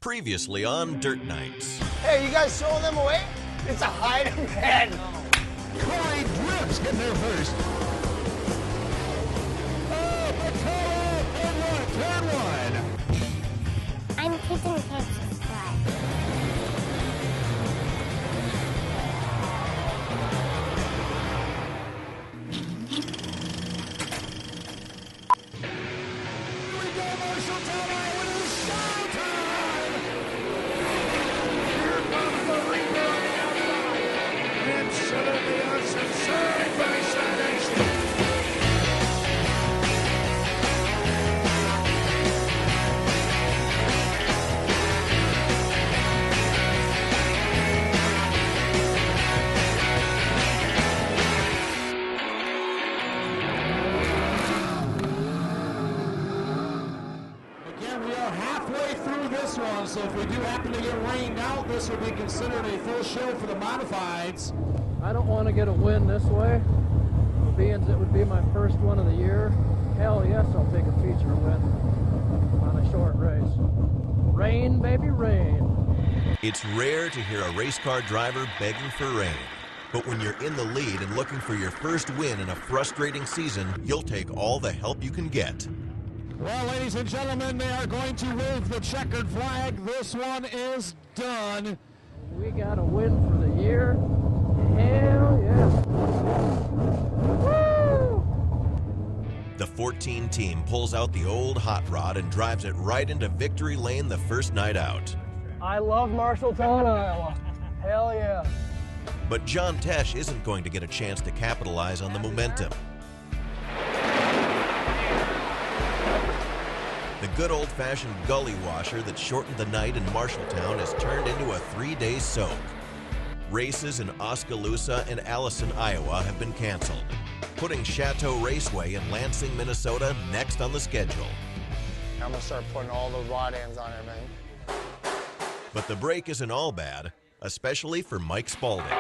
Previously on Dirt Nights. Hey, you guys throwing them away? It's a hide and head. Corey Drips getting there first. Oh, Patella, turn one. I'm kissing his butt. So if we do happen to get rained out, this would be considered a full show for the modifieds. I don't want to get a win this way. Being it would be my first one of the year, hell yes, I'll take a feature win on a short race. Rain, baby, rain. It's rare to hear a race car driver begging for rain. But when you're in the lead and looking for your first win in a frustrating season, you'll take all the help you can get. Well, ladies and gentlemen, they are going to wave the checkered flag. This one is done. We got a win for the year. Hell yeah. Woo! The 14 team pulls out the old hot rod and drives it right into victory lane the first night out. I love Marshalltown, Iowa. Hell yeah. But John Tesh isn't going to get a chance to capitalize on the momentum. The good old-fashioned gully washer that shortened the night in Marshalltown has turned into a 3-day soak. Races in Oskaloosa and Allison, Iowa have been canceled, putting Chateau Raceway in Lansing, Minnesota next on the schedule. I'm gonna start putting all the rod ends on everything. But the break isn't all bad, especially for Mike Spaulding.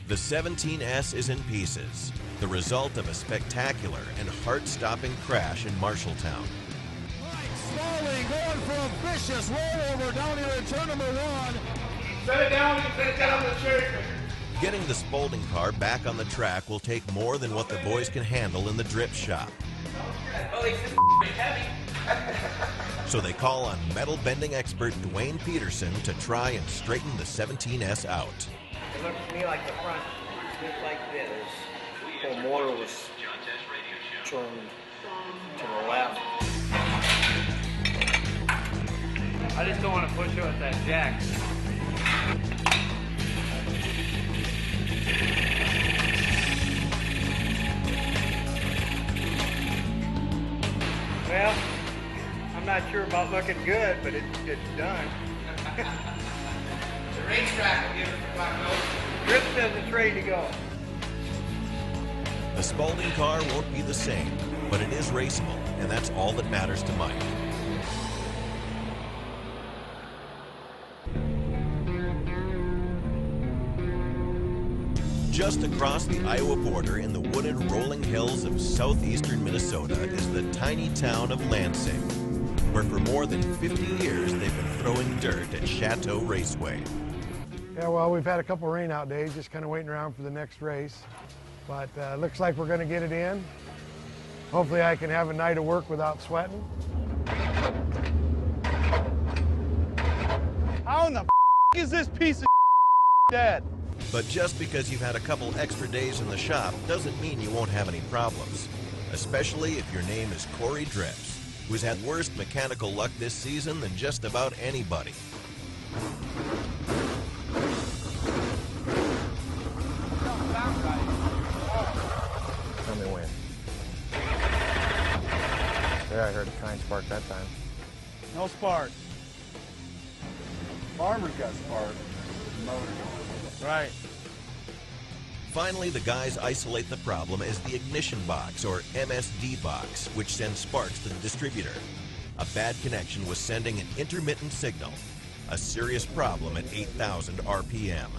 The 17S is in pieces, the result of a spectacular and heart-stopping crash in Marshalltown. Spaulding going for a vicious rollover down here in turn number one. Set it down the church. Getting the Spaulding car back on the track will take more than what the boys can handle in the drip shop. So they call on metal bending expert Dwayne Peterson to try and straighten the 17S out. It looks to me like the front just like this. The whole motor was turned to the left. I just don't want to push it with that jack. Well, I'm not sure about looking good, but it's done. The racetrack will give it the black note. Grip says it's ready to go. The Spaulding car won't be the same, but it is raceable, and that's all that matters to Mike. Just across the Iowa border in the wooded rolling hills of southeastern Minnesota is the tiny town of Lansing, where for more than 50 years they've been throwing dirt at Chateau Raceway. Yeah, well, we've had a couple rain-out days, just kind of waiting around for the next race. But looks like we're going to get it in. Hopefully I can have a night of work without sweating. How in the is this piece of dead? But just because you've had a couple extra days in the shop doesn't mean you won't have any problems, especially if your name is Corey Drips, who's had worse mechanical luck this season than just about anybody. Tell me when. There, I heard a kind spark that time. No spark. Farmer's got spark. Motor. Right. Finally, the guys isolate the problem as the ignition box, or MSD box, which sends sparks to the distributor. A bad connection was sending an intermittent signal, a serious problem at 8,000 RPM.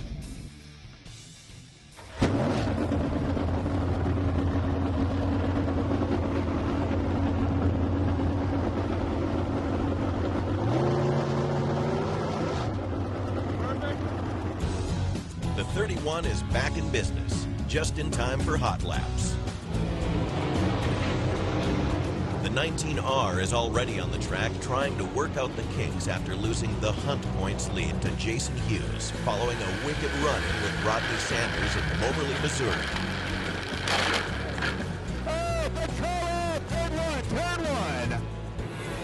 31 is back in business, just in time for hot laps. The 19R is already on the track trying to work out the kinks after losing the Hunt points lead to Jason Hughes following a wicked run-in with Rodney Sanders at Moberly, Missouri.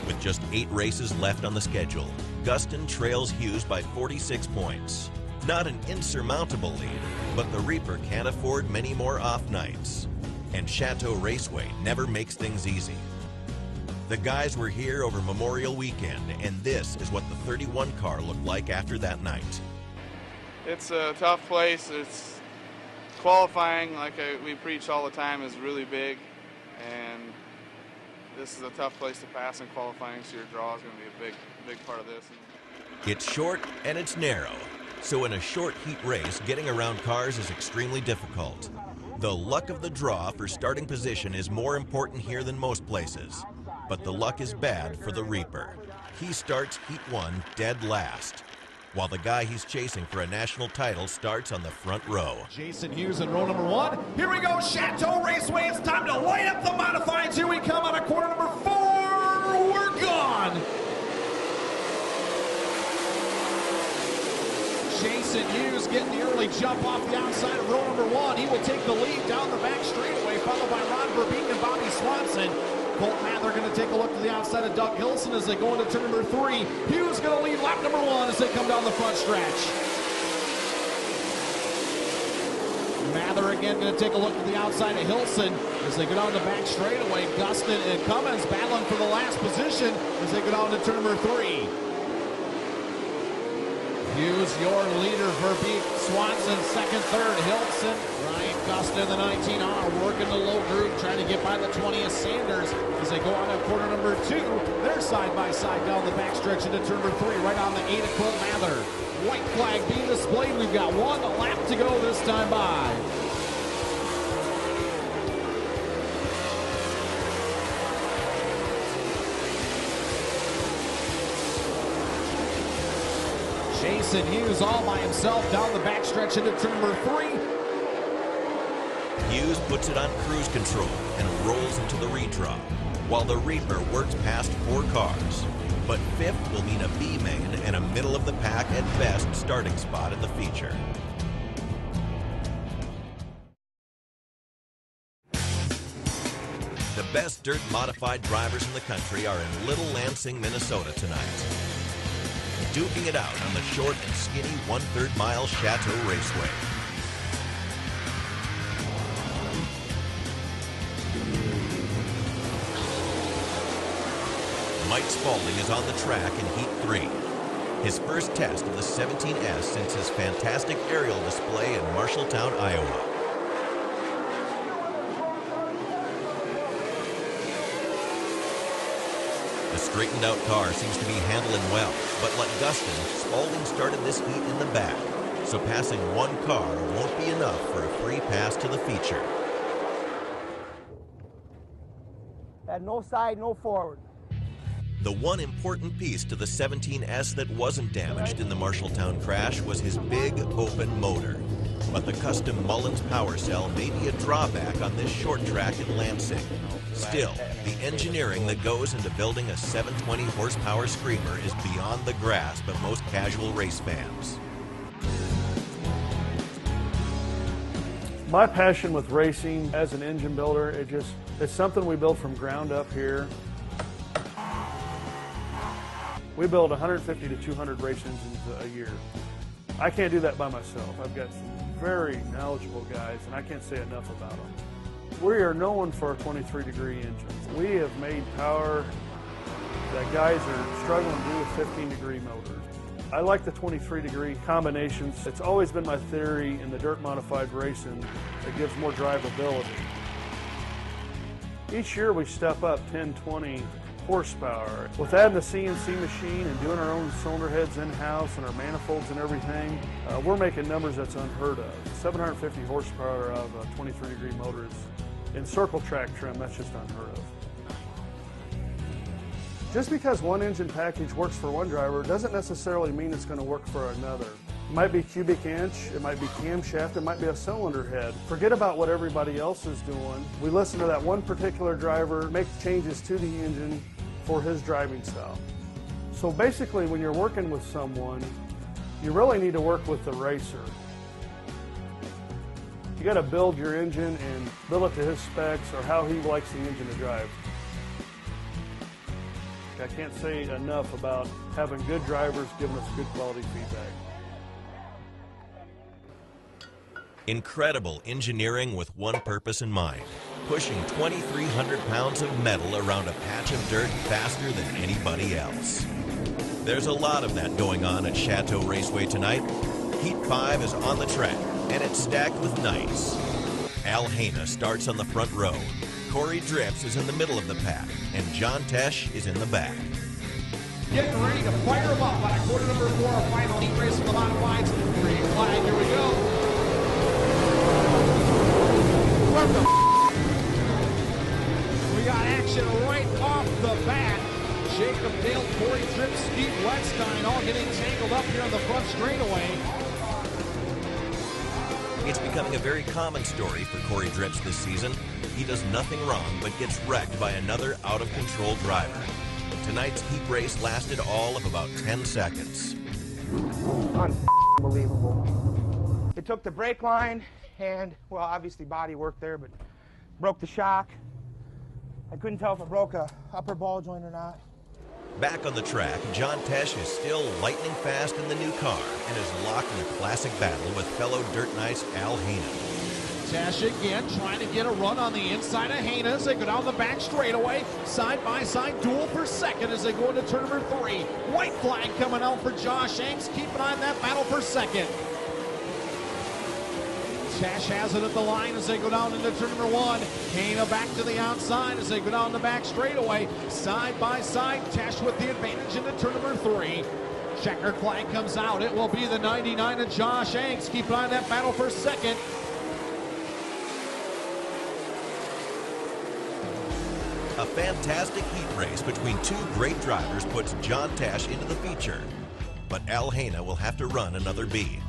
With just 8 races left on the schedule, Gustin trails Hughes by 46 points. Not an insurmountable lead, but the Reaper can't afford many more off nights. And Chateau Raceway never makes things easy. The guys were here over Memorial Weekend, and this is what the 31 car looked like after that night. It's a tough place. It's qualifying, like we preach all the time, is really big, and this is a tough place to pass in qualifying, so your draw is going to be a big part of this. It's short and it's narrow, so in a short heat race, getting around cars is extremely difficult. The luck of the draw for starting position is more important here than most places. But the luck is bad for the Reaper. He starts Heat 1 dead last, while the guy he's chasing for a national title starts on the front row. Jason Hughes in row number 1. Here we go, Chateau Raceway. It's time to light up the modifieds. Here we come on a corner number 4. We're gone. Jason Hughes getting the early jump off the outside of row number 1. He will take the lead down the back straightaway, followed by Ron Verbeek and Bobby Swanson. Colt Mather going to take a look to the outside of Doug Hilson as they go into turn number 3. Hughes going to lead lap number 1 as they come down the front stretch. Mather again going to take a look to the outside of Hilson as they go down the back straightaway. Gustin and Cummins battling for the last position as they go down to turn number 3. Hughes, your leader, Verbeek, Swanson, second, third, Hilson, Ryan Gustin, the 19R, working the low groove, trying to get by the 20th Sanders as they go on to corner number 2. They're side by side down the backstretch into turn number 3, right on the 8 of Colt Mather. White flag being displayed. We've got 1 lap to go this time by. Jason Hughes all by himself down the backstretch into turn number 3. Hughes puts it on cruise control and rolls into the redraw, while the Reaper works past 4 cars. But 5th will mean a B-main and a middle-of-the-pack at best starting spot in the feature. The best dirt modified drivers in the country are in Little Lansing, Minnesota tonight, duking it out on the short and skinny 1/3 mile Chateau Raceway. Mike Spaulding is on the track in Heat 3. His first test of the 17S since his fantastic aerial display in Marshalltown, Iowa. The straightened out car seems to be handling well, but like Gustin, Spaulding started this heat in the back, so passing 1 car won't be enough for a free pass to the feature. Had no side, no forward. The one important piece to the 17S that wasn't damaged in the Marshalltown crash was his big open motor. But the custom Mullins power cell may be a drawback on this short track in Lansing. Still, the engineering that goes into building a 720 horsepower screamer is beyond the grasp of most casual race fans. My passion with racing as an engine builder, it's something we build from ground up here. We build 150 to 200 race engines a year. I can't do that by myself. I've got some very knowledgeable guys, and I can't say enough about them. We are known for our 23-degree engines. We have made power that guys are struggling to do with 15-degree motors. I like the 23-degree combinations. It's always been my theory in the dirt modified racing that gives more drivability. Each year we step up 10, 20 horsepower. With adding the CNC machine and doing our own cylinder heads in-house and our manifolds and everything, we're making numbers that's unheard of. 750 horsepower of a 23-degree motor is, in circle track trim, that's just unheard of. Just because one engine package works for one driver doesn't necessarily mean it's going to work for another. It might be cubic inch, it might be camshaft, it might be a cylinder head. Forget about what everybody else is doing. We listen to that one particular driver, make changes to the engine for his driving style. So basically, when you're working with someone, you really need to work with the racer. You got to build your engine and build it to his specs or how he likes the engine to drive. I can't say enough about having good drivers giving us good quality feedback. Incredible engineering with one purpose in mind, pushing 2,300 pounds of metal around a patch of dirt faster than anybody else. There's a lot of that going on at Chateau Raceway tonight. Heat 5 is on the track, and it's stacked with knights. Al Haina starts on the front row. Corey Drips is in the middle of the pack, and John Tesh is in the back. Getting ready to fire them up on a quarter number 4 final heat race of the modifieds. Green flag, here we go. What the We got action right off the bat. Jacob Dale, Corey Tripp, Steve Wetstein all getting tangled up here on the front straightaway. It's becoming a very common story for Corey Drips this season. He does nothing wrong but gets wrecked by another out-of-control driver. Tonight's heat race lasted all of about 10 seconds. Unbelievable. It took the brake line and, well, obviously body work there, but broke the shock. I couldn't tell if it broke a upper ball joint or not. Back on the track, John Tesh is still lightning fast in the new car and is locked in a classic battle with fellow Dirt Knights Al Haina. Tesh again trying to get a run on the inside of Haina as they go down the back straightaway. Side-by-side duel for second as they go into turn number 3. White flag coming out for Josh Hanks. Keep an eye on that battle for second. Tesh has it at the line as they go down into turn number 1. Haina back to the outside as they go down the back straightaway. Side by side, Tesh with the advantage into turn number 3. Checkered flag comes out. It will be the 99 of Josh Hanks. Keep an eye on that battle for second. A fantastic heat race between two great drivers puts John Tesh into the feature, but Al Haina will have to run another B.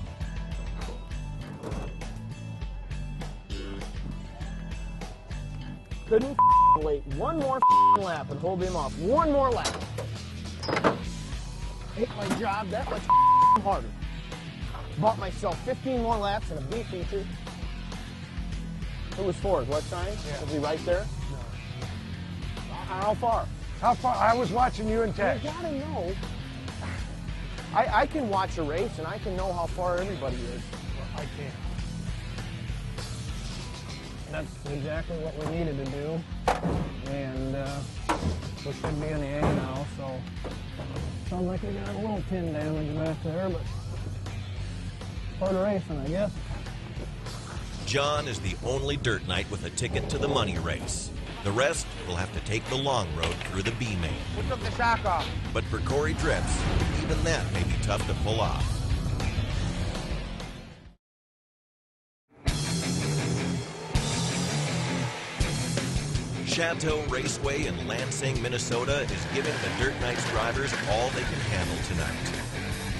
Couldn't wait one more lap and hold him off. One more lap. Hate my job that much harder. Bought myself 15 more laps and a B feature. Who was fourth? What time? Yeah. Was he right there? No. How far? How far? I was watching you and Tesh. You gotta know. I can watch a race and I can know how far everybody is. I can't. That's exactly what we needed to do, and we should be in the A now, so sounds like we got a little pin damage back there, but part of racing, I guess. John is the only Dirt Knight with a ticket to the money race. The rest will have to take the long road through the B main. Who took the shock off? But for Corey Drips, even that may be tough to pull off. Chateau Raceway in Lansing, Minnesota is giving the Dirt Knights drivers all they can handle tonight.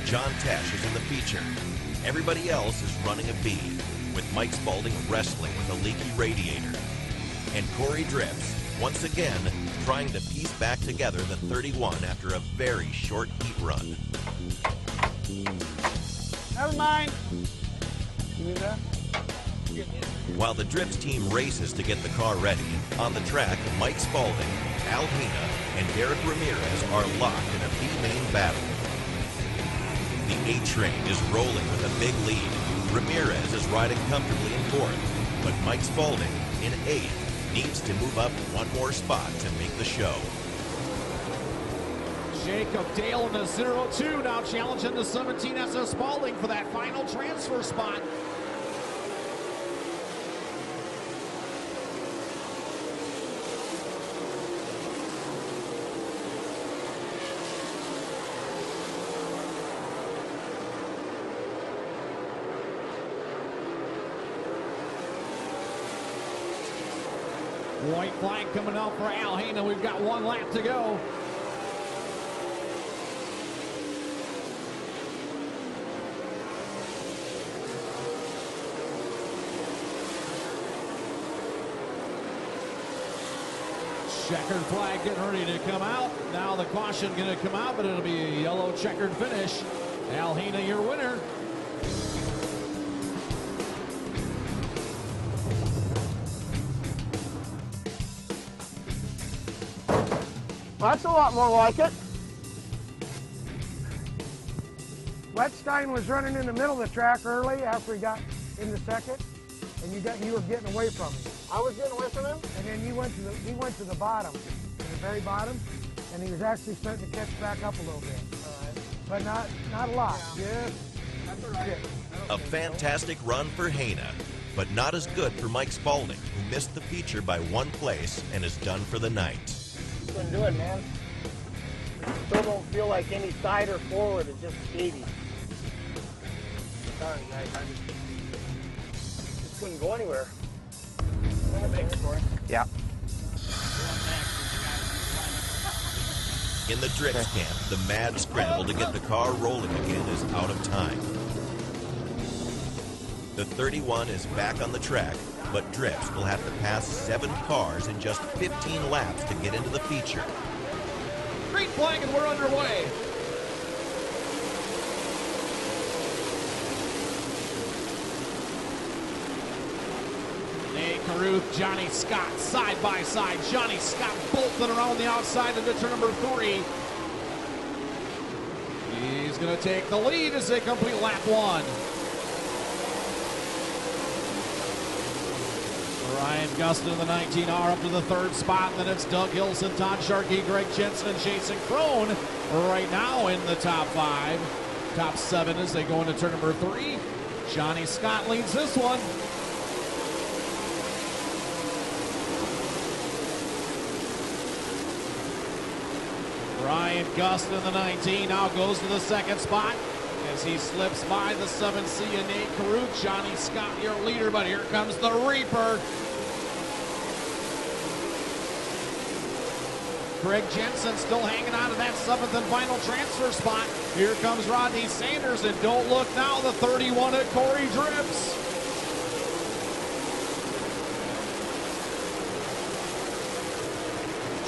John Tesh is in the feature. Everybody else is running a B, with Mike Spaulding wrestling with a leaky radiator. And Corey Drips, once again, trying to piece back together the 31 after a very short heat run. Never mind. You need that? While the Drips team races to get the car ready, on the track, Mike Spaulding, Al Haina, and Derek Ramirez are locked in a B-main battle. The A-train is rolling with a big lead. Ramirez is riding comfortably in 4th, but Mike Spaulding, in 8th, needs to move up one more spot to make the show. Jacob Dale in the 0-2 now challenging the 17 SS Spaulding for that final transfer spot. White flag coming out for Al Haina. We've got one lap to go. Checkered flag getting ready to come out. Now the caution going to come out, but it'll be a yellow checkered finish. Al Hina, your winner. That's a lot more like it. Wetstein was running in the middle of the track early after he got into second, and you were getting away from him. I was getting away from him? And then he went to the bottom, to the very bottom, and he was actually starting to catch back up a little bit. All right. But not a lot. Yeah. That's all right. A fantastic run for Hana, but not as good for Mike Spalding, who missed the feature by 1 place and is done for the night. Couldn't do it, man. Still don't feel like any side or forward. It's just 80. Sorry, guys. I just couldn't go anywhere. Yeah. In the drifts camp, the mad scramble to get the car rolling again is out of time. The 31 is back on the track, but Drips will have to pass 7 cars in just 15 laps to get into the feature. Green flag and we're underway. Nate Caruth, Johnny Scott side by side. Johnny Scott bolting around the outside into turn number 3. He's going to take the lead as they complete lap 1. Ryan Gustin in the 19R up to the 3rd spot. And then it's Doug Hilson, Todd Sharkey, Greg Jensen, and Jason Crone right now in the top 5. Top 7 as they go into turn number 3. Johnny Scott leads this one. Ryan Gustin in the 19 now goes to the 2nd spot as he slips by the 7C and Nate Caruth. Johnny Scott, your leader, but here comes the Reaper. Greg Jensen still hanging out of that 7th and final transfer spot. Here comes Rodney Sanders, and don't look now, the 31 at Corey Drips.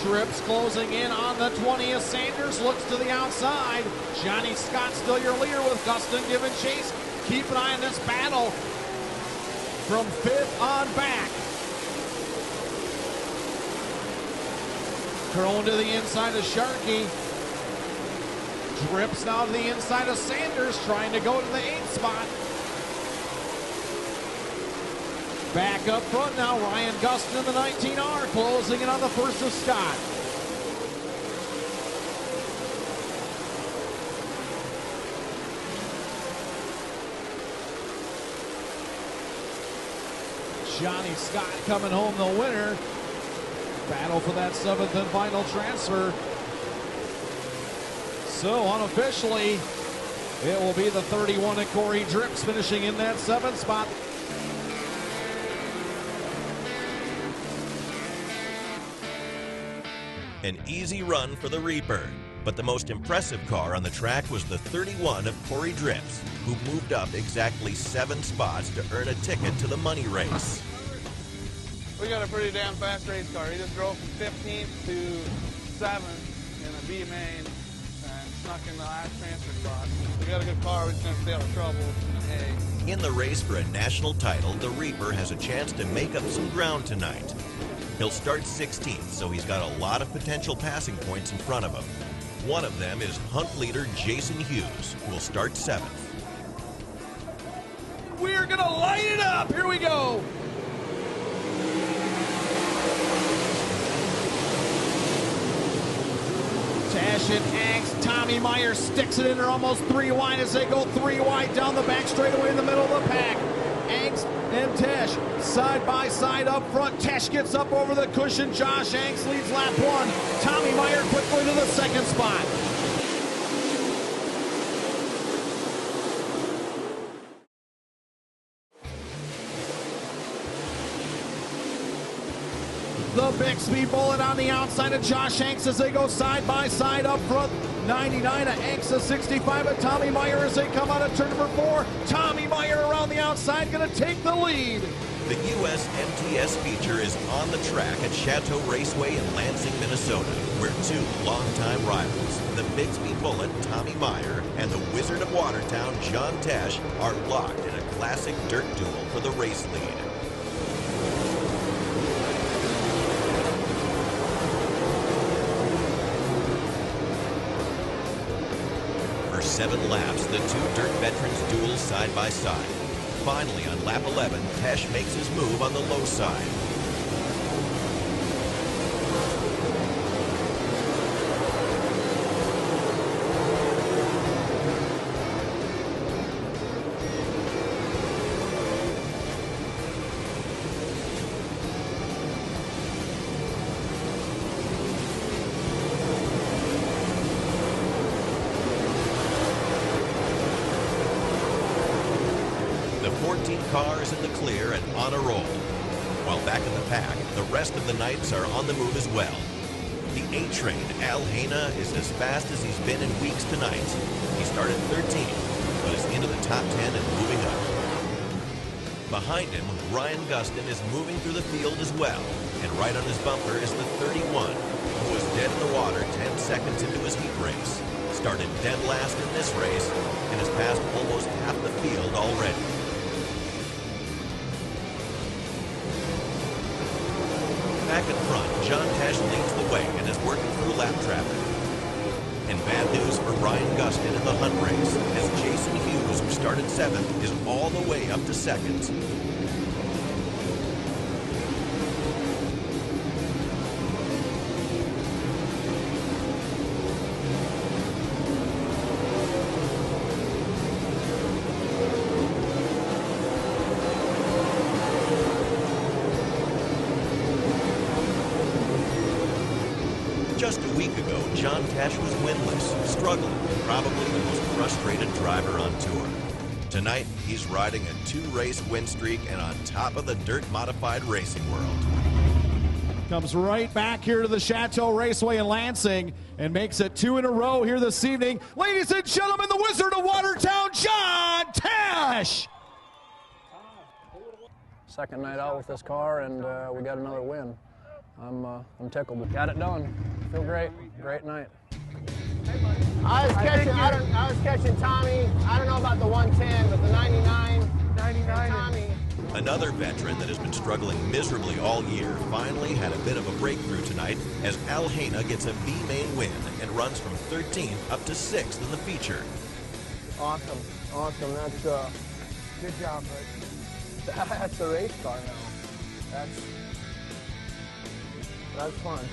Drips closing in on the 20th. Sanders looks to the outside. Johnny Scott still your leader with Gustin giving chase. Keep an eye on this battle from 5th on back. Crone to the inside of Sharkey. Drips now to the inside of Sanders, trying to go to the 8th spot. Back up front now, Ryan Gustin in the 19R, closing in on the 1st of Scott. Johnny Scott coming home the winner. Battle for that 7th and final transfer. So unofficially, it will be the 31 at Corey Drips finishing in that 7th spot. An easy run for the Reaper, but the most impressive car on the track was the 31 of Corey Drips, who moved up exactly 7 spots to earn a ticket to the money race. We got a pretty damn fast race car. He just drove from 15th to 7th in a B main and snuck in the last transfer spot. We got a good car. We're just going to stay out of trouble in A. In the race for a national title, the Reaper has a chance to make up some ground tonight. He'll start 16th, so he's got a lot of potential passing points in front of him. One of them is Hunt leader Jason Hughes, who will start 7th. We're going to light it up. Here we go. Tash and Angst. Tommy Meyer sticks it in there almost 3 wide as they go 3 wide down the back straightaway in the middle of the pack. Angst and Tesh side by side up front. Tesh gets up over the cushion. Josh Angst leads lap 1. Tommy Meyer quickly to the 2nd spot. The Bixby Bullet on the outside of Josh Angst as they go side by side up front. 99 at Angst, a 65 at Tommy Meyer as they come out of turn number 4. Tommy Meyer around the outside, going to take the lead. The U.S. MTS feature is on the track at Chateau Raceway in Lansing, Minnesota, where two longtime rivals, the Bigsby Bullet, Tommy Meyer, and the Wizard of Watertown, John Tesh, are locked in a classic dirt duel for the race lead. For 7 laps, the two dirt veterans duel side by side. Finally, on lap 11, Tesh makes his move on the low side. The 14 cars in the clear and on a roll. While back in the pack, the rest of the Knights are on the move as well. The A-Train, Al Haina, is as fast as he's been in weeks tonight. He started 13th, but is into the top 10 and moving up. Behind him, Ryan Gustin is moving through the field as well, and right on his bumper is the 31, who was dead in the water 10 seconds into his heat race. Started dead last in this race and has passed almost half the field already. Back in front, John Tesh leads the way and is working through lap traffic. And bad news for Ryan Gustin in the Hunt race, as Jason Hughes, who started 7th, is all the way up to 2nd. Just a week ago, John Tesh was winless, struggling, probably the most frustrated driver on tour. Tonight, he's riding a 2-race win streak and on top of the dirt-modified racing world. Comes right back here to the Chateau Raceway in Lansing and makes it 2 in a row here this evening. Ladies and gentlemen, the Wizard of Watertown, John Tesh! Second night out with this car, and we got another win. I'm tickled. We got it done. Feel great. Great night. I was catching Tommy. I don't know about the 110, but the 99 Tommy. Another veteran that has been struggling miserably all year finally had a bit of a breakthrough tonight as Al Haina gets a B-main win and runs from 13th up to 6th in the feature. Awesome. That's Good job, Rick. that's a race car now. That's fun.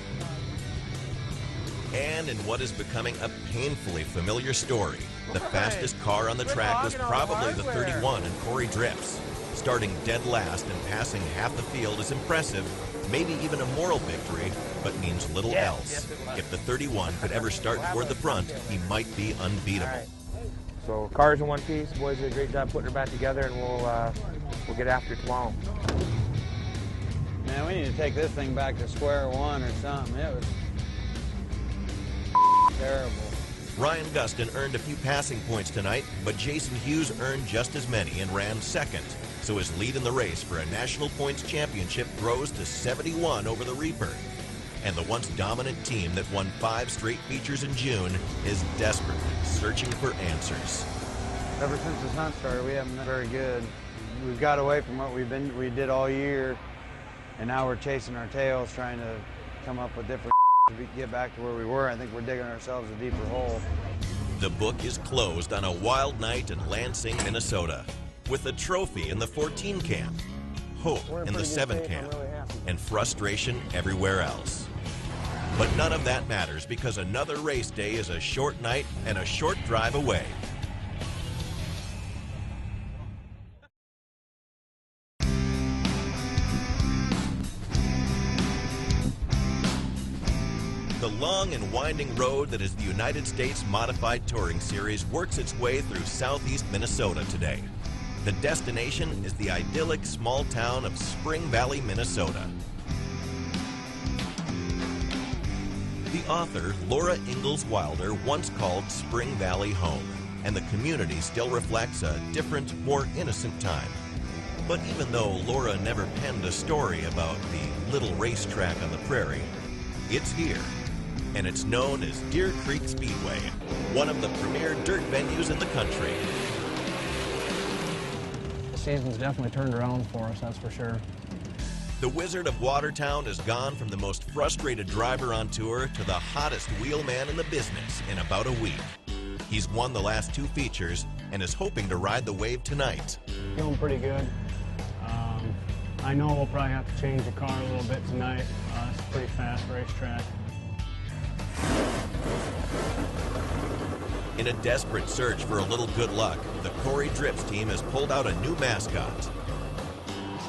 And in what is becoming a painfully familiar story, the fastest car on the track was probably the 31 in Corey Drips. Starting dead last and passing half the field is impressive, maybe even a moral victory, but means little else. If the 31 could ever start toward the front, he might be unbeatable. So cars in one piece, boys did a great job putting her back together, and we'll get after it tomorrow. Man, we need to take this thing back to square one or something. It was terrible. Ryan Gustin earned a few passing points tonight, but Jason Hughes earned just as many and ran 2nd. So his lead in the race for a national points championship grows to 71 over the Reaper. And the once dominant team that won 5 straight features in June is desperately searching for answers. Ever since this hunt started, we haven't been very good. We've got away from what we did all year, and now we're chasing our tails, trying to come up with different to get back to where we were. I think we're digging ourselves a deeper hole. The book is closed on a wild night in Lansing, Minnesota, with a trophy in the 14 camp, hope in the 7 camp, and frustration everywhere else. But none of that matters because another race day is a short night and a short drive away. The long and winding road that is the United States Modified Touring Series works its way through southeast Minnesota today. The destination is the idyllic small town of Spring Valley, Minnesota. The author, Laura Ingalls Wilder, once called Spring Valley home, and the community still reflects a different, more innocent time. But even though Laura never penned a story about the little racetrack on the prairie, it's here. And it's known as Deer Creek Speedway, one of the premier dirt venues in the country. The season's definitely turned around for us, that's for sure. The Wizard of Watertown has gone from the most frustrated driver on tour to the hottest wheelman in the business in about a week. He's won the last 2 features and is hoping to ride the wave tonight. Feeling pretty good. I know we'll probably have to change the car a little bit tonight. It's a pretty fast racetrack. In a desperate search for a little good luck, the Corey Drips team has pulled out a new mascot.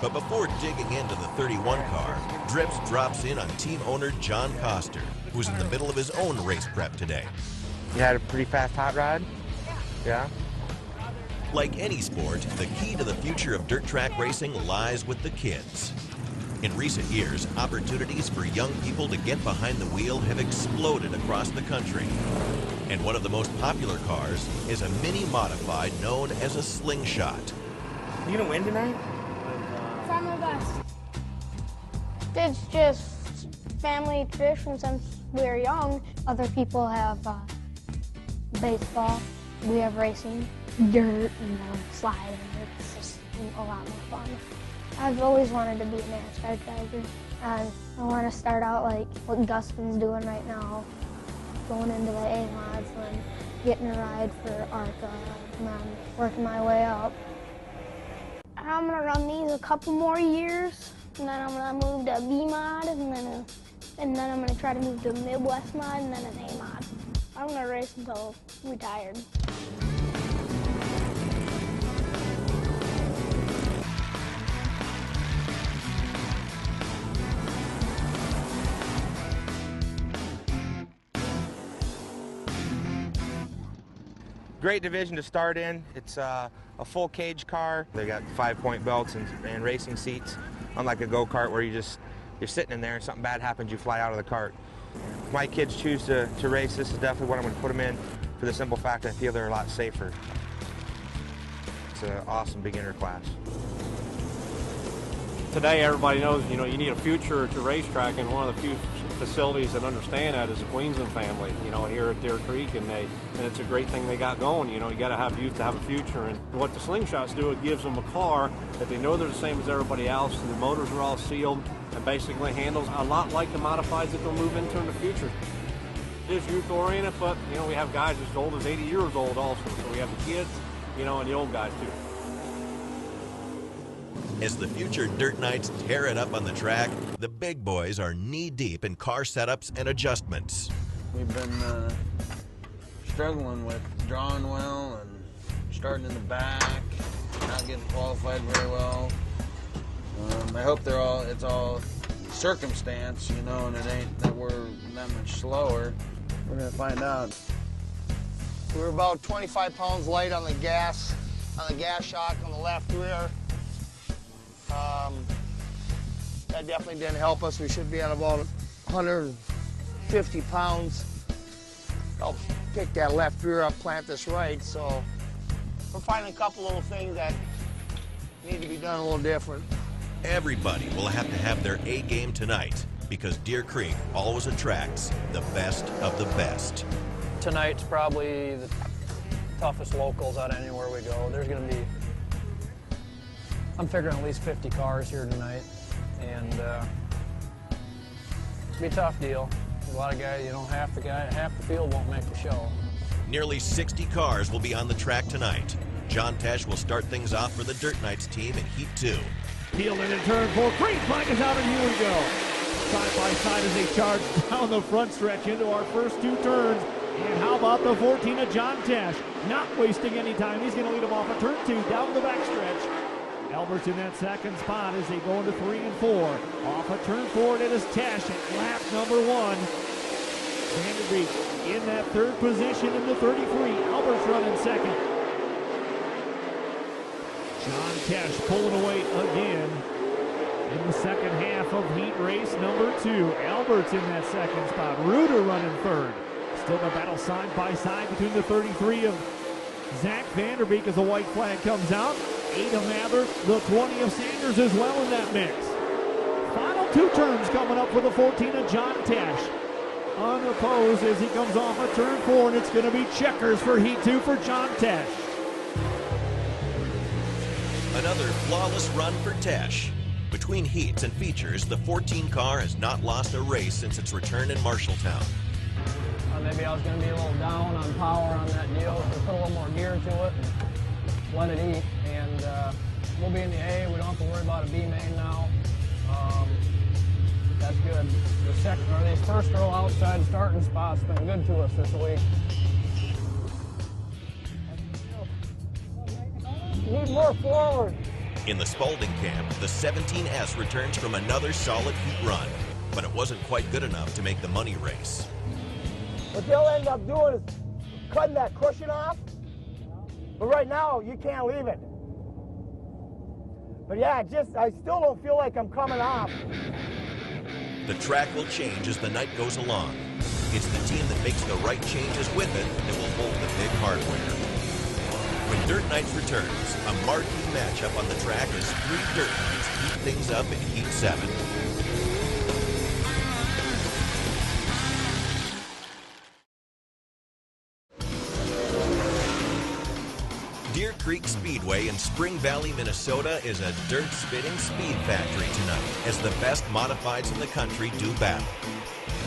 But before digging into the 31 car, Drips drops in on team owner John Coster, who's in the middle of his own race prep today. You had a pretty fast hot rod? Yeah? Like any sport, the key to the future of dirt track racing lies with the kids. In recent years, opportunities for young people to get behind the wheel have exploded across the country. And one of the most popular cars is a mini modified known as a slingshot. You gonna win tonight? Try my best. It's just family tradition since we were young. Other people have baseball. We have racing, dirt, and sliding. It's just a lot more fun. I've always wanted to be a NASCAR driver, and I want to start out like what Gustin's doing right now, going into the A-mods and getting a ride for ARCA, and then working my way up. I'm gonna run these a couple more years, and then I'm gonna move to a B-mod, and then I'm gonna try to move to a Midwest mod, and then an A-mod. I'm gonna race until retired. Great division to start in. It's a full cage car. They got 5-point belts and racing seats, unlike a go-kart where you're sitting in there and something bad happens, you fly out of the cart. If my kids choose to race, this is definitely what I'm going to put them in for the simple fact I feel they're a lot safer. It's an awesome beginner class. Today, everybody knows, you need a future to racetrack, and one of the few facilities that understand that is the Queensland family, here at Deer Creek, and it's a great thing they got going. You got to have youth to have a future, and what the slingshots do, it gives them a car that they know they're the same as everybody else, and the motors are all sealed, and basically handles a lot like the modifieds that they'll move into in the future. It is youth-oriented, but, we have guys as old as 80 years old also, so we have the kids, and the old guys too. As the future Dirt Knights tear it up on the track, the big boys are knee-deep in car setups and adjustments. We've been struggling with drawing well and starting in the back, not getting qualified very well. I hope it's all circumstance, and it ain't that we're that much slower. We're gonna find out. We were about 25 pounds light on the gas shock on the left rear. That definitely didn't help us. We should be at about 150 pounds. Help pick that left rear up, plant this right. So we're finding a couple little things that need to be done a little different. Everybody will have to have their A game tonight because Deer Creek always attracts the best of the best. Tonight's probably the toughest locals out of anywhere we go. There's going to be, I'm figuring at least 50 cars here tonight, and it'll be a tough deal. A lot of guys, half the field won't make the show. Nearly 60 cars will be on the track tonight. John Tesh will start things off for the Dirt Knights team in Heat 2. Peeled in turn 4. Green flag is out, and here we go. Side by side as they charge down the front stretch into our first 2 turns. And how about the 14 of John Tesh? Not wasting any time. He's going to lead them off of turn 2 down the backstretch. Albert's in that second spot as they go into 3 and 4. Off of turn 4, it is Tesh at lap number 1. Vanderbeek in that third position in the 33. Albert's running second. John Tesh pulling away again in the second half of heat race number 2. Albert's in that second spot. Reuter running third. Still the battle side by side between the 33 of Zach Vanderbeek as the white flag comes out. 8 of Mather, the 20 of Sanders as well in that mix. Final 2 turns coming up for the 14 of John Tesh. Unopposed as he comes off of turn 4, and it's going to be checkers for heat 2 for John Tesh. Another flawless run for Tesh. Between heats and features, the 14 car has not lost a race since its return in Marshalltown. Maybe I was going to be a little down on power on that deal, so put a little more gear to it and let it eat. And we'll be in the A. We don't have to worry about a B main now. That's good. These first row outside starting spots been good to us this week. Need more forward. In the Spalding camp, the 17S returns from another solid heat run, but it wasn't quite good enough to make the money race. What they'll end up doing is cutting that cushion off, but right now you can't leave it. But yeah, I still don't feel like I'm coming off. The track will change as the night goes along. It's the team that makes the right changes with it that will hold the big hardware. When Dirt Nights returns, a marquee matchup on the track as 3 Dirt Nights heat things up in Heat 7. Deer Creek Speedway in Spring Valley, Minnesota is a dirt-spitting speed factory tonight as the best modifieds in the country do battle.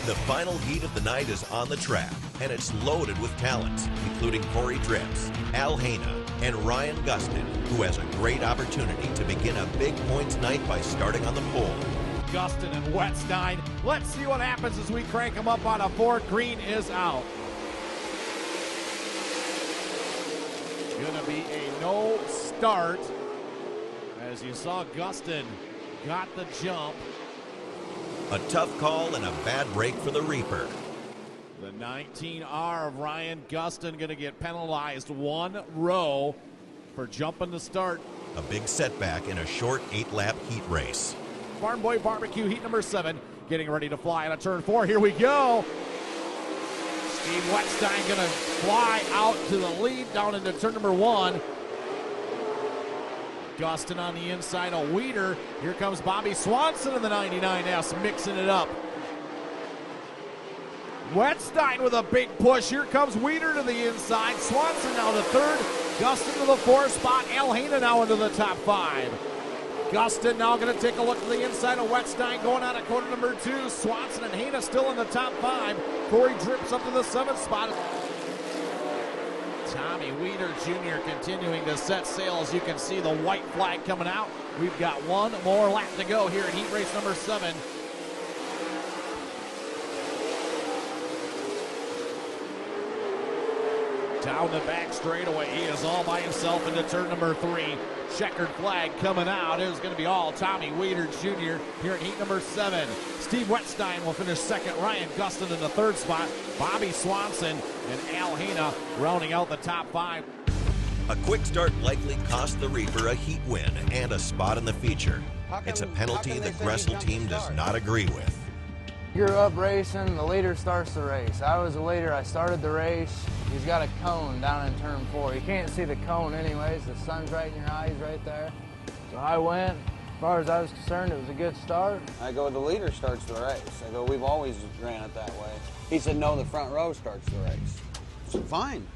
The final heat of the night is on the track, and it's loaded with talent, including Corey Drips, Al Haina, and Ryan Gustin, who has a great opportunity to begin a big points night by starting on the pole. Gustin and Wetstein. Let's see what happens as we crank them up on a 4. Green is out. Gonna be a no start. As you saw, Gustin got the jump. A tough call and a bad break for the Reaper. The 19R of Ryan Gustin going to get penalized 1 row for jumping the start. A big setback in a short 8-lap heat race. Farm Boy Barbecue heat number 7 getting ready to fly on a turn 4. Here we go. Steve Wetstein going to fly out to the lead down into turn number 1. Gustin on the inside of Weeder. Here comes Bobby Swanson in the 99S mixing it up. Wetstein with a big push. Here comes Weeder to the inside. Swanson now to 3rd. Gustin to the 4th spot. Al Haina now into the top 5. Gustin now going to take a look to the inside of Wetstein going out of corner number 2. Swanson and Haina still in the top 5. Corey Drips up to the 7th spot. Tommy Weeder Jr. continuing to set sail. As you can see, the white flag coming out. We've got 1 more lap to go here in heat race number 7. Down the back straightaway, he is all by himself into turn number 3. Checkered flag coming out. It was going to be all Tommy Weeder Jr. here in heat number 7. Steve Wetstein will finish 2nd. Ryan Gustin in the 3rd spot. Bobby Swanson and Al Haina rounding out the top 5. A quick start likely cost the Reaper a heat win and a spot in the feature. It's a penalty the Gressel team does not agree with. You're up racing, the leader starts the race. I was the leader, I started the race. He's got a cone down in turn 4. You can't see the cone anyways, the sun's right in your eyes right there. So I went, as far as I was concerned, it was a good start. I go, the leader starts the race. I go, we've always ran it that way. He said, no, the front row starts the race. So fine.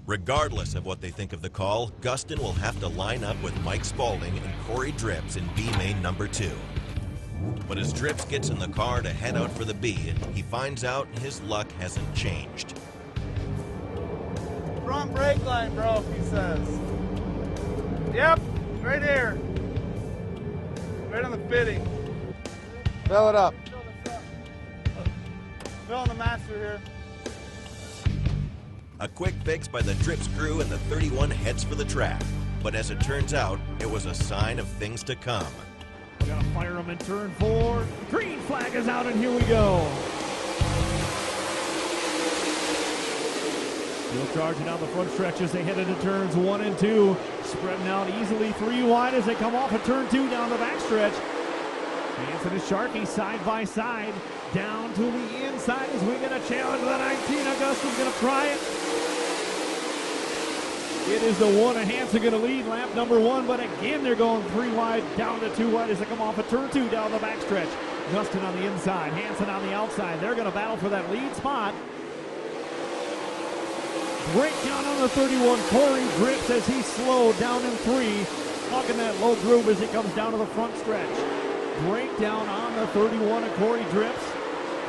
Regardless of what they think of the call, Gustin will have to line up with Mike Spalding and Corey Drips in B main number 2. But as Drips gets in the car to head out for the B, he finds out his luck hasn't changed. Front brake line broke, he says. Yep, right here. Right on the fitting. Fill it up. Filling the master here. A quick fix by the Drips crew and the 31 heads for the track. But as it turns out, it was a sign of things to come. We gotta fire him in turn 4. Green flag is out, and here we go. Still charging down the front stretch as they head into turns 1 and 2. Spreading out easily 3 wide as they come off of turn 2 down the back stretch. Hanson and Sharkey side by side. Down to the inside as we get a challenge to the 19. Augustin's gonna try it. It is the one. Hansen going to lead lap number 1, but again they're going 3 wide, down to 2 wide as they come off of turn 2 down the backstretch. Gustin on the inside, Hansen on the outside. They're going to battle for that lead spot. Breakdown on the 31. Corey drips as he slowed down in 3. Hugging that low groove as he comes down to the front stretch. Breakdown on the 31 of Corey drips.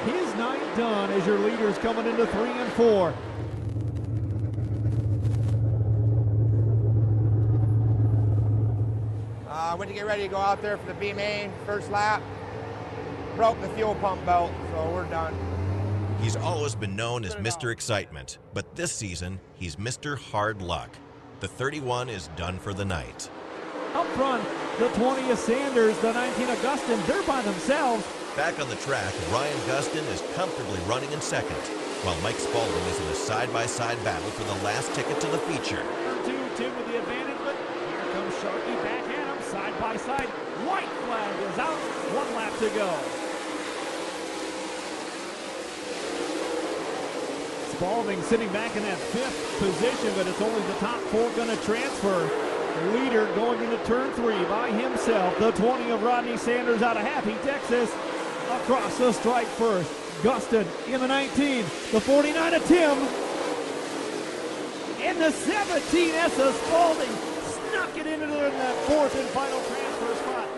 His night done as your leaders coming into 3 and 4. Went to get ready to go out there for the B main, first lap. Broke the fuel pump belt, so we're done. He's always been known as Mr. Excitement, but this season, he's Mr. Hard Luck. The 31 is done for the night. Up front, the 20 of Sanders, the 19 of Gustin, they're by themselves. Back on the track, Ryan Gustin is comfortably running in second, while Mike Spaulding is in a side-by-side battle for the last ticket to the feature. Tim with the advantage, but here comes Sharkey back at him, side by side. White flag is out, 1 lap to go. Spaulding sitting back in that 5th position, but it's only the top 4 going to transfer. The leader going into turn 3 by himself. The 20 of Rodney Sanders out of Happy, Texas. Across the stripe first. Gustin in the 19. The 49 of Tim. And the 17 Essa Spaulding snuck it into that 4th and final transfer spot.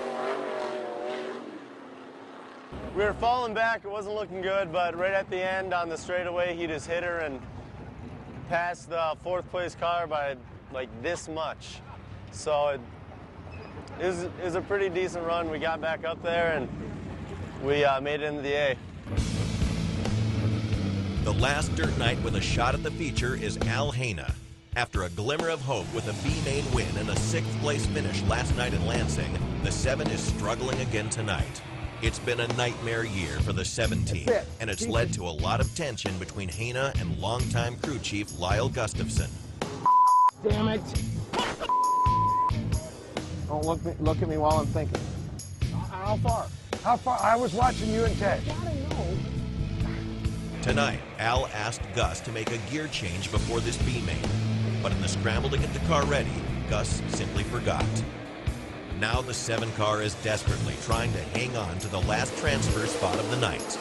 We were falling back, it wasn't looking good, but right at the end on the straightaway, he just hit her and passed the 4th place car by like this much. So it was a pretty decent run. We got back up there and we made it into the A. The last dirt night with a shot at the feature is Al Haina. After a glimmer of hope with a B-main win and a 6th place finish last night in Lansing, the 7 is struggling again tonight. It's been a nightmare year for the 7 team, and it's led to a lot of tension between Haina and longtime crew chief Lyle Gustafson. Damn it. Don't look at me while I'm thinking. How far? How far? I was watching you and Ted. Tonight, Al asked Gus to make a gear change before this B-main, but in the scramble to get the car ready, Gus simply forgot. Now the 7 car is desperately trying to hang on to the last transfer spot of the night.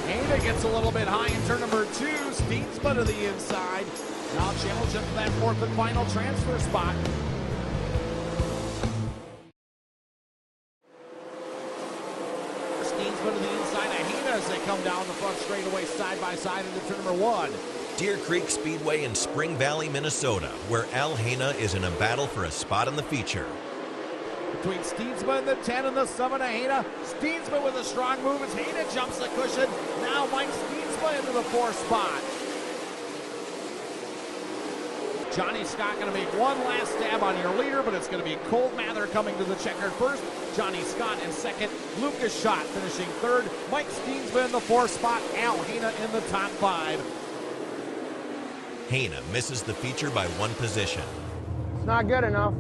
Haina gets a little bit high in turn number 2. Steensma to the inside. Now challenging for that 4th and final transfer spot. Steensma to the inside of Haina as they come down the front straightaway side by side into turn number 1. Deer Creek Speedway in Spring Valley, Minnesota, where Al Haina is in a battle for a spot in the feature. Between Steensma and the 10 and the 7 of Haina. Steensma with a strong move as Haina jumps the cushion. Now Mike Steensma into the 4th spot. Johnny Scott going to make one last stab on your leader, but it's going to be Cole Mather coming to the checkered first. Johnny Scott in second. Lucas Schott finishing 3rd. Mike Steensma in the 4th spot. Al Haina in the top 5. Haina misses the feature by 1 position. It's not good enough.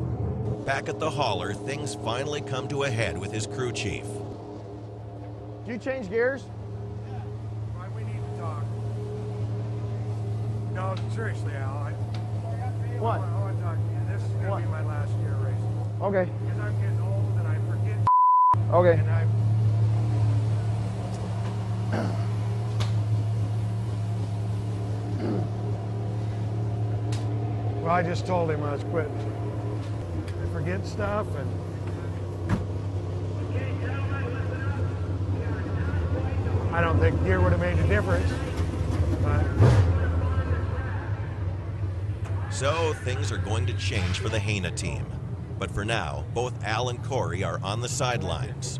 Back at the hauler, things finally come to a head with his crew chief. Do you change gears? Right, we need to talk. No, seriously, Al. What? I want to talk to you. This is going to be my last year racing. Okay. Because I'm getting old and I forget. Okay. And well, I just told him I was quitting. I forget stuff and I don't think gear would have made a difference. But So things are going to change for the Haina team. But for now, both Al and Corey are on the sidelines.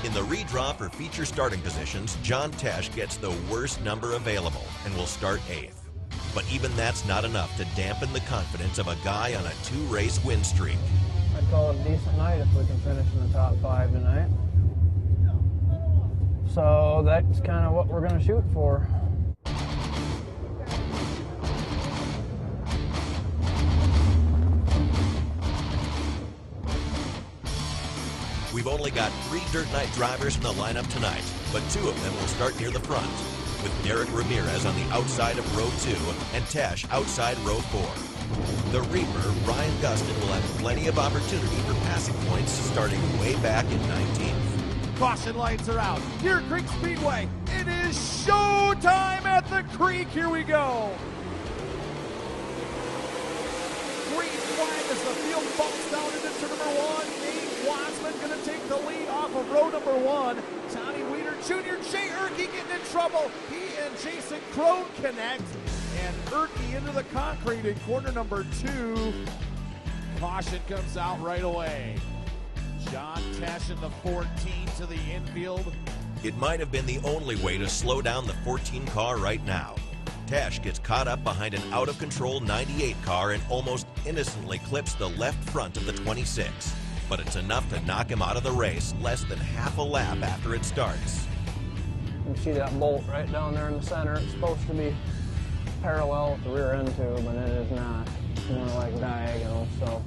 In the redraw for feature starting positions, John Tesh gets the worst number available and will start 8th. But even that's not enough to dampen the confidence of a guy on a 2-race win streak. I'd call it a decent night if we can finish in the top 5 tonight. So that's kind of what we're going to shoot for. We've only got 3 dirt night drivers in the lineup tonight, but 2 of them will start near the front, with Derek Ramirez on the outside of row 2 and Tesh outside row 4. The Reaper, Ryan Gustin, will have plenty of opportunity for passing points starting way back in 19th. Caution lights are out. Deer Creek Speedway. It is showtime at the creek. Here we go. Green flag as the field falls down into turn number 1. Nate Wattsman going to take the lead off of row number 1. Tommy Weeder Jr. Jay Erke getting in trouble. He and Jason Crone connect. And Erke into the concrete in corner number 2. Caution comes out right away. John Tesh in the 14 to the infield. It might have been the only way to slow down the 14 car right now. Tesh gets caught up behind an out-of-control 98 car and almost innocently clips the left front of the 26. But it's enough to knock him out of the race less than half a lap after it starts. You see that bolt right down there in the center. It's supposed to be parallel with the rear end tube, but it is not. It's more like diagonal, so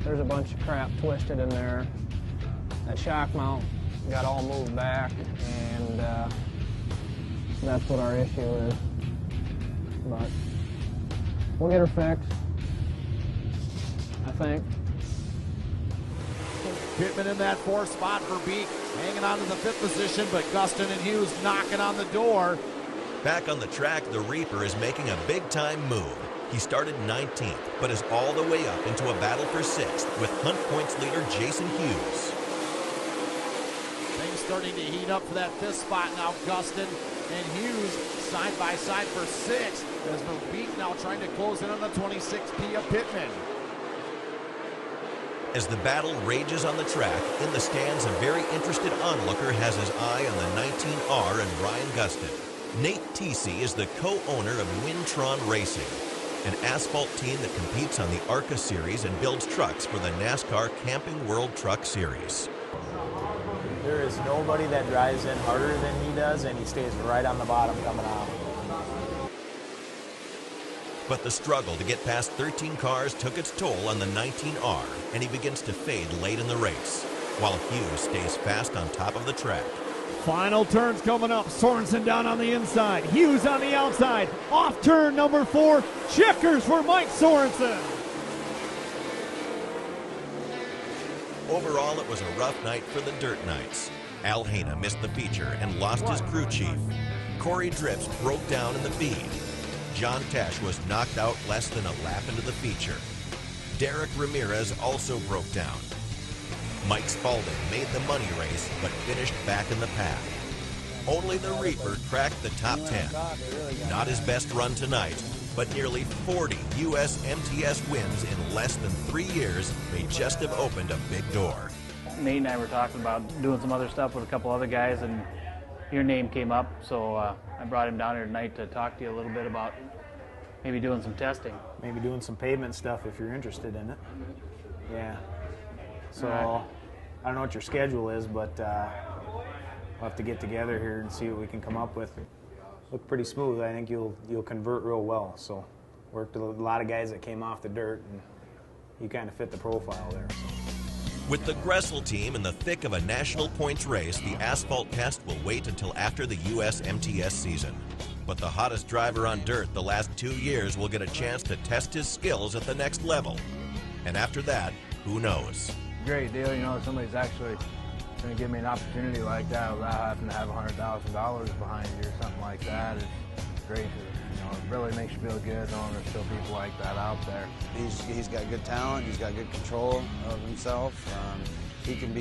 there's a bunch of crap twisted in there. That shock mount got all moved back, and that's what our issue is. But we'll get her fixed, I think. Pittman in that 4th spot for Beek, hanging on to the 5th position, but Gustin and Hughes knocking on the door. Back on the track, the Reaper is making a big-time move. He started 19th, but is all the way up into a battle for 6th with Hunt Points leader Jason Hughes. Things starting to heat up for that 5th spot now. Gustin and Hughes side by side for 6th, as Verbeek now trying to close in on the 26P of Pittman. As the battle rages on the track, in the stands a very interested onlooker has his eye on the 19R and Ryan Gustin. Nate Teesey is the co-owner of Wintron Racing, an asphalt team that competes on the ARCA Series and builds trucks for the NASCAR Camping World Truck Series. There is nobody that drives in harder than he does, and he stays right on the bottom coming out. But the struggle to get past 13 cars took its toll on the 19R, and he begins to fade late in the race, while Hughes stays fast on top of the track. Final turns coming up. Sorensen down on the inside. Hughes on the outside. Off turn number 4. Checkers for Mike Sorensen. Overall, it was a rough night for the Dirt Knights. Al Haina missed the feature and lost his crew chief. Corey Drips broke down in the feed. John Tesh was knocked out less than a lap into the feature. Derek Ramirez also broke down. Mike Spalding made the money race, but finished back in the pack. Only the Reaper cracked the top 10. Not his best run tonight, but nearly 40 U.S. MTS wins in less than 3 years may just have opened a big door. Nate and I were talking about doing some other stuff with a couple other guys, and your name came up, so I brought him down here tonight to talk to you a little bit about maybe doing some testing. Maybe doing some pavement stuff if you're interested in it. Yeah. So I don't know what your schedule is, but we'll have to get together here and see what we can come up with. Look pretty smooth. I think you'll convert real well. So worked with a lot of guys that came off the dirt, and you kind of fit the profile there. So. With the Gressel team in the thick of a national points race, the asphalt test will wait until after the U.S. MTS season. But the hottest driver on dirt the last 2 years will get a chance to test his skills at the next level. And after that, who knows? Great deal, you know, somebody's actually going to give me an opportunity like that without having to have $100,000 behind you or something like that. It's great to, you know, it really makes you feel good knowing there's still people like that out there. He's got good talent, he's got good control of himself. He can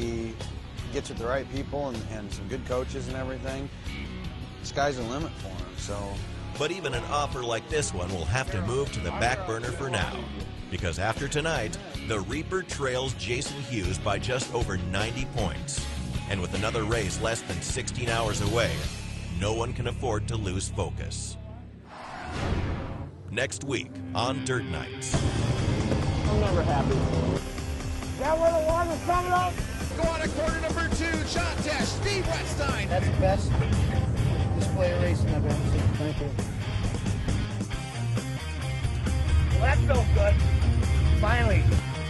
gets with the right people and some good coaches and everything. The sky's the limit for him, so. But even an offer like this one will have to move to the back burner for now. Because after tonight, the Reaper trails Jason Hughes by just over 90 points. And with another race less than 16 hours away, no one can afford to lose focus. Next week on Dirt Nights. I'm never happy. Is that where the water's coming up? Go on to corner number 2, John Tesh, Steve Wetstein. That's the best display of racing I've ever seen. Thank you. Well, that felt good. Finally.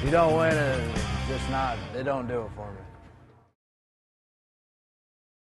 You don't win, it's just not, they don't do it for me.